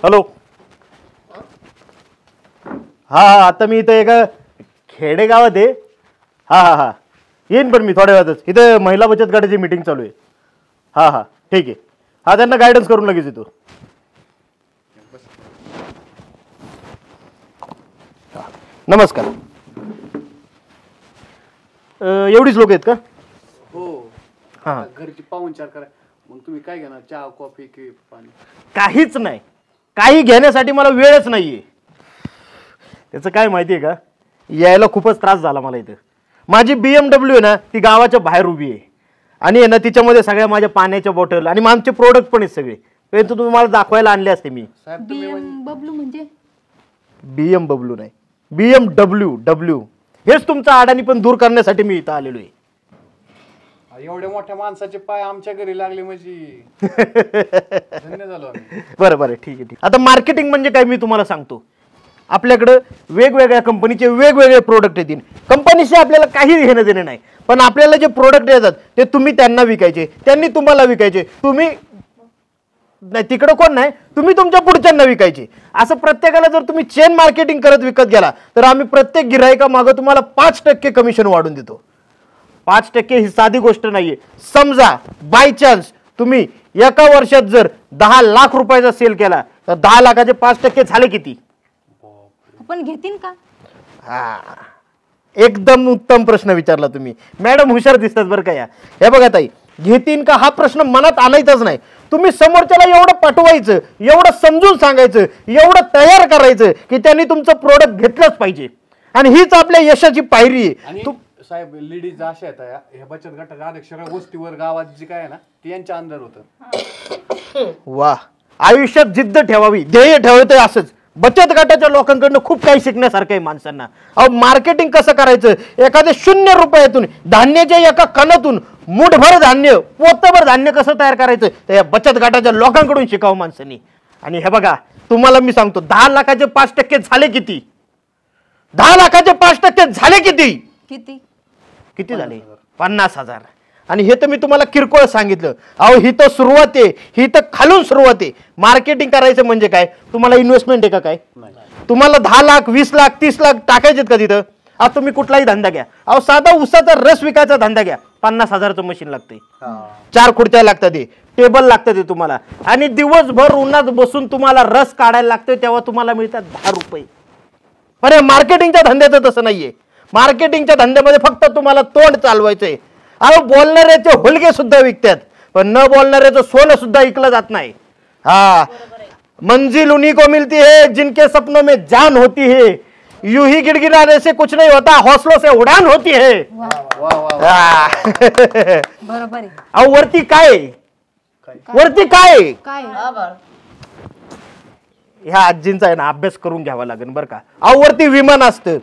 Hello. हा हा आता मी इथं एका खेडेगावात आहे. हा हा हा येईन पण मी थोड्या वेळातच. इथं महिला बचत गटाची मीटिंग चालू आहे. हा हा ठीक आहे. हा त्यांना गायडन्स करून लगेच येतो. नमस्कार. एवढीच लोक आहेत का? हो. हा घरची पाहुणचार करा. मग तुम्ही काय घेणार? चहा, कॉफी की पाणी? काहीच नाही. काही घेण्यासाठी मला वेळच नाहीये. त्याचं काय माहितीये का, यायला खूपच त्रास झाला मला. इथं माझी BMW आहे ना, ती गावाच्या बाहेर उभी आहे आणि आहे ना तिच्यामध्ये सगळ्या माझ्या पाण्याच्या बॉटल आणि आमचे प्रोडक्ट पण आहेत सगळे. ते तुम्हाला दाखवायला आणले असते मी. साहेब तुम्ही BMW म्हणजे BMW नाही, BMW. हेच तुमचा अडाणी पण दूर करण्यासाठी मी इथं आलेलो आहे. एवढ्या मोठ्या माणसाचे पाय आमच्या घरी लागले म्हणजे धन्य झालो आम्ही. बरं बरं ठीक आहे ठीक. आता मार्केटिंग म्हणजे काय मी तुम्हाला सांगतो. आपल्याकडं वेगवेगळ्या कंपनीचे वेगवेगळे प्रोडक्ट येतील. कंपनीशी आपल्याला काही घेणं देणं नाही, पण आपल्याला जे प्रोडक्ट येतात ते तुम्ही त्यांना विकायचे, त्यांनी तुम्हाला विकायचे. तुम्ही नाही तिकडं कोण नाही, तुम्ही तुमच्या पुढच्यांना विकायचे. असं प्रत्येकाला जर तुम्ही चेन मार्केटिंग करत विकत गेला तर आम्ही प्रत्येक गिरायका मागं तुम्हाला 5% कमिशन वाढून देतो. 5% ही साधी गोष्ट नाहीये. समजा बाय चान्स तुम्ही एका वर्षात जर 10 लाख रुपयाचा सेल केला तर 10 लाखाचे 5% झाले किती? आपण घेतील का? हा एकदम उत्तम प्रश्न विचारला तुम्ही. मॅडम हुशार दिसतात बरं का या. हे बघा ताई, घेतीन का हा प्रश्न मनात आणायचाच नाही. तुम्ही समोरच्याला एवढं पाठवायचं, एवढं समजून सांगायचं, एवढं तयार करायचं की त्यांनी तुमचं प्रोडक्ट घेतलंच पाहिजे. आणि हीच आपल्या यशाची पायरी आहे. साहेब लेडीज अशा आहेत ह्या बचत गटाच्या अनेक सगळ्या गोष्टीवर गावात जी काय आहे ना ती यांच्या अंदर होतं. वा, आयुष्यात जिद्द ठेवावी, ध्येय ठेवायचं. असंच बचत गटाच्या लोकांकडनं खूप काही शिकण्यासारखं आहे माणसांना. अहो मार्केटिंग कसं करायचं, एखाद्या 0 रुपयातून धान्याच्या एका कणातून मुठभर धान्य, पोतभर धान्य कसं तयार करायचं तर या बचत गटाच्या लोकांकडून शिकावं माणसांनी. आणि हे बघा तुम्हाला मी सांगतो, 10 लाखाचे 5% झाले किती? 10 लाखाचे 5% झाले किती? किती किती झाले? 50,000. आणि हे तर मी तुम्हाला किरकोळ सांगितलं. अहो ही तर सुरुवात आहे, ही तर खालून सुरुवात आहे. मार्केटिंग करायचं म्हणजे काय? तुम्हाला इन्व्हेस्टमेंट आहे का काय? तुम्हाला 10 लाख 20 लाख 30 लाख टाकायचेत का तिथं? आज तुम्ही कुठलाही धंदा घ्या. अहो साधा उसाचा रस विकायचा धंदा घ्या, 50,000चं मशीन लागतंय, 4 खुर्च्या लागतात, टेबल लागतं तुम्हाला, आणि दिवसभर उन्हात बसून तुम्हाला रस काढायला लागतोय, तेव्हा तुम्हाला मिळतात 10 रुपये. अरे मार्केटिंगच्या धंद्याचं तसं नाहीये. मार्केटिंगच्या धंद्यामध्ये फक्त तुम्हाला तोंड चालवायचंय. अहो बोलणाऱ्याचे हुलगे सुद्धा विकतात, पण न बोलणाऱ्याचं सोनं सुद्धा विकलं जात नाही. हा, मंजिल उन्हीं को मिलती है जिनके सपनों में जान होती है, यूं ही गिड़गिड़ाने से कुछ नहीं होता, हौसलों से उड़ान होती है. बरोबर आहे. अहो वरती काय, वरती काय काय ह्या आजींचा आहे ना अभ्यास करून घ्यावा लागेल बरं का. अहो वरती विमान असतं.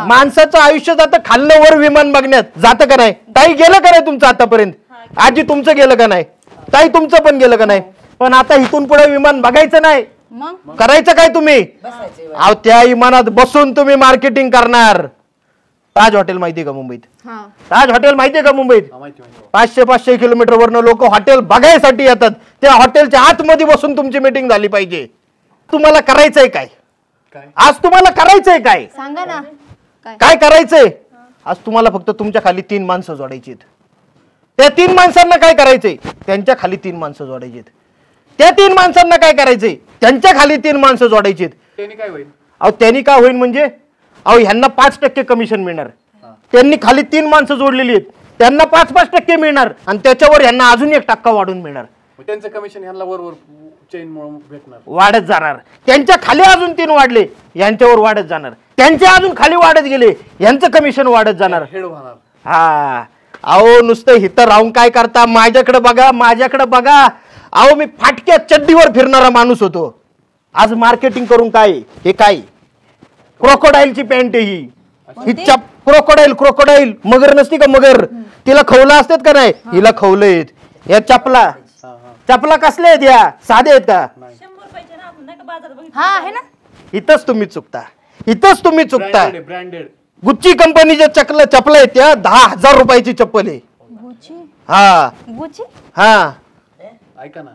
माणसाचं आयुष्य जातं खाल्लं वर विमान बघण्यात, जातं का नाही? ताई गेलं का नाही तुमचं आतापर्यंत? आजी तुमचं गेलं का नाही? ताई तुमचं पण गेलं का नाही? पण आता इथून पुढे विमान बघायचं नाही. मग करायचं काय तुम्ही? अहो त्या विमानात बसून तुम्ही मार्केटिंग करणार. ताज हॉटेल माहितीये का मुंबईत? ताज हॉटेल माहितीये का मुंबईत? 500 किलोमीटर वरनं लोक हॉटेल बघायसाठी येतात. त्या हॉटेलच्या आतमध्ये बसून तुमची मीटिंग झाली पाहिजे. तुम्हाला करायचंय काय? आज तुम्हाला करायचंय काय? सांगा ना. काय करायचंय? आज तुम्हाला फक्त तुमच्या खाली 3 माणसं जोडायची. त्या 3 माणसांना काय करायचंय? त्यांच्या खाली 3 माणसं जोडायची. त्या 3 माणसांना काय करायचंय? त्यांच्या खाली 3 माणसं जोडायची. त्यांनी काय होईल? अहो त्यांनी काय होईल म्हणजे, अहो ह्यांना 5% कमिशन मिळणार. त्यांनी खाली 3 माणसं जोडलेली आहेत, त्यांना 5% मिळणार, आणि त्याच्यावर ह्यांना अजून 1% वाढून मिळणार. त्यांचं कमिशन ह्यांना वर चेन म्हणून भेटणार, वाढत जाणार. त्यांच्या खाली अजून 3 वाढले, यांच्यावर वाढत जाणार. त्यांच्या अजून खाली वाढत गेले, यांचं कमिशन वाढत जाणार. हेड होणार. हा, अहो नुसतं हिथं राहून काय करता? माझ्याकडे बघा, माझ्याकडे बघा. अहो मी फाटक्या चड्डीवर फिरणारा माणूस होतो. आज मार्केटिंग करून काय? हे काय? क्रोकोडाईलची पॅन्ट ही. ही क्रोकोडाईल मगर नसती का? मगर तिला खवला असतात का नाही? हिला खवलंय. या चपला कसले आहेत? या साधे आहेत का? 100 रुपयाचे ना, आपण नाही का बाजारात बघितलं? हा आहे ना. इथंच तुम्ही चुकता, इथंच तुम्ही चुकता. ब्रँडेड गुच्ची कंपनीच्या चपला आहेत त्या 10,000 रुपयाची चप्पल आहे. गुची हा गुची हा ऐका ना,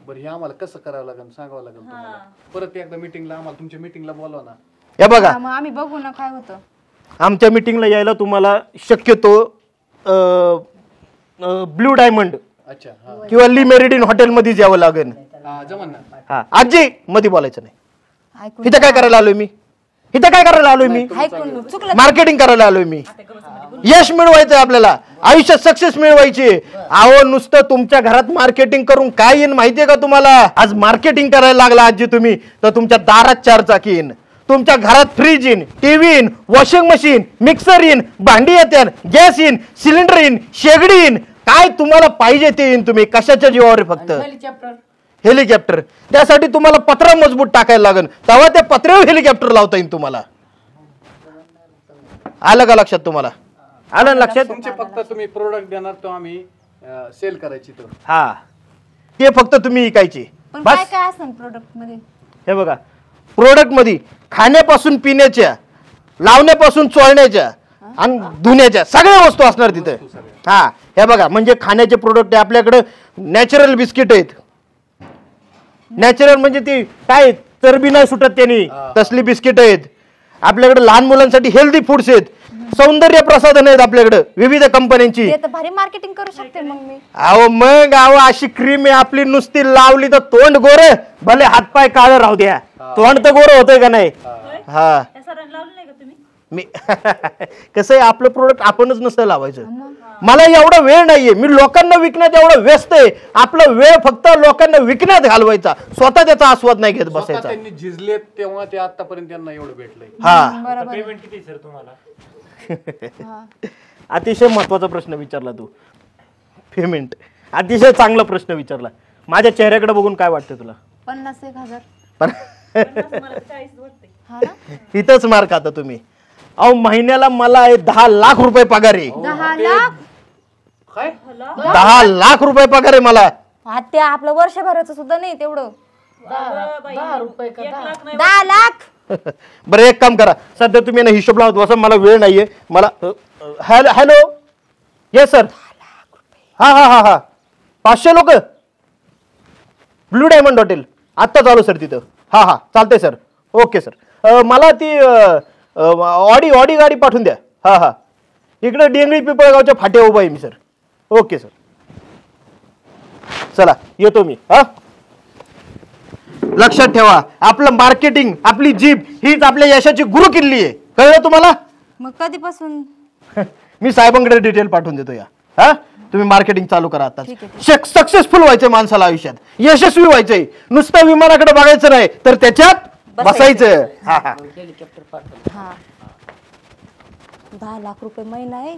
बरं हे आम्हाला कसं करावं लागेल सांगावं लागेल तुम्हाला परत एकदा मीटिंगला आम्हाला तुमच्या मीटिंगला बोलवा ना. हे बघा हा, मग आम्ही बघू ना काय होतं. आमच्या मीटिंगला यायला तुम्हाला शक्यतो ब्लू डायमंड अच्छा हा किंवा ली मेरिडियन हॉटेलमध्येच यावं लागेल. हा जमन ना. हा आजी मध्ये बोलायचं नाही. ऐकून इथं काय करायला आलोय मी? इथं काय करायला आलोय मी? ऐकून चुकलं. मार्केटिंग करायला आलोय मी. यश मिळवायचं आपल्याला, आयुष्यात सक्सेस मिळवायची. अहो नुसतं तुमच्या घरात मार्केटिंग करून काय येईन माहितीये का तुम्हाला? आज मार्केटिंग करायला लागला आजी तुम्ही तर तुमच्या दारात 4 चाकी येईन, तुमच्या घरात फ्रीज येईन, टीव्ही येईन, वॉशिंग मशीन, मिक्सर येईन, भांडी येते, गॅस येईन, सिलेंडर येईन, शेगडी येईन, काय तुम्हाला पाहिजे ते येईन. तुम्ही कशाच्या जीवावर आहे? फक्त हेलिकॉप्टर. त्यासाठी तुम्हाला पत्रा मजबूत टाकायला लागेल, तेव्हा त्या पत्र्यावर हेलिकॉप्टर लावता येईल तुम्हाला. आलं का लक्षात तुम्हाला? आलं ना लक्षात? तुमचे फक्त तुम्ही प्रोडक्ट देणार तो आम्ही सेल करायची तो. हा ते फक्त तुम्ही विकायचे पण काय बस. काय असं प्रोडक्ट मध्ये? हे बघा प्रोडक्ट मध्ये खाण्यापासून पिण्याच्या, लावण्यापासून चोळण्याच्या आणि धुण्याच्या सगळ्या वस्तू असणार तिथे. हा हे बघा म्हणजे खाण्याचे प्रोडक्ट आहे आपल्याकडे. नॅचरल बिस्किट आहेत. नॅचरल म्हणजे ती काय चरबी नाही सुटत त्यांनी, तसली बिस्किट आहेत आपल्याकडे. लहान मुलांसाठी हेल्दी फूड्स आहेत. सौंदर्य प्रसाधन आहेत आपल्याकडे विविध कंपन्यांची. ते तर भारी मार्केटिंग करू शकते मग मी. अहो अशी क्रीम आहे आपली, नुसती लावली तर तोंड गोरे भले हातपाय काळे राहू द्या, तोंड तर गोरं होतंय का नाही? हा त्या सरांनी लावलं नाही का तुम्ही? मी कसं आहे आपलं प्रोडक्ट आपणच नसतं लावायचं. मला एवढा वेळ नाहीये, मी लोकांना विकण्यात एवढं व्यस्त आहे. आपला वेळ फक्त लोकांना विकण्यात घालवायचा, स्वतः त्याचा आस्वाद नाही घेत स्वतः बसायचा. त्यांनी झिजलेत तेव्हा ते आतापर्यंत त्यांना एवढं भेटलंय. हा बरोबर. अतिशय महत्वाचा प्रश्न विचारला तू. पेमेंट अतिशय चांगला प्रश्न विचारला. माझ्या चेहऱ्याकडे बघून काय वाटतं तुला? 50,000. पण मला 40 वाटते. हा ना. इथंच मार खाता तुम्ही. अहो महिन्याला मला 10 लाख रुपये पगार आहे. 10 लाख. काय 10 लाख रुपये पगार आहे मला. हा ते आपलं वर्षभराचं सुद्धा नाही तेवढं. बाई, 1 लाख नाही. 10 लाख. बरं एक काम करा, सध्या तुम्ही ना हिशोब लावत बसा, मला वेळ नाहीये. मला हॅलो येस सर. हा हा हा हा 500 लोक ब्लू डायमंड हॉटेल आत्ता चालू सर तिथं. हा हा चालतंय सर. Okay sir. मला ती ऑडी गाडी पाठवून द्या. हा हा इकडे डेंगळी पिंपळगावच्या फाट्या उभा आहे मी सर. ओके सर चला येतो मी. हा लक्षात ठेवा आपलं मार्केटिंग, आपली जीभ हीच आपल्या यशाची गुरु किल्ली आहे. कळलं तुम्हाला? मग कधीपासून? मी साहेबांकडे डिटेल पाठवून देतो या. हा तुम्ही मार्केटिंग चालू करा आता. ठीक आहे. सक्सेसफुल व्हायचंय माणसाला आयुष्यात, यशस्वी व्हायचंय. नुसतं विमानाकडे बघायचं नाही तर त्याच्यात बसायचं. हा हा हा 10 लाख रुपये महिना आहे.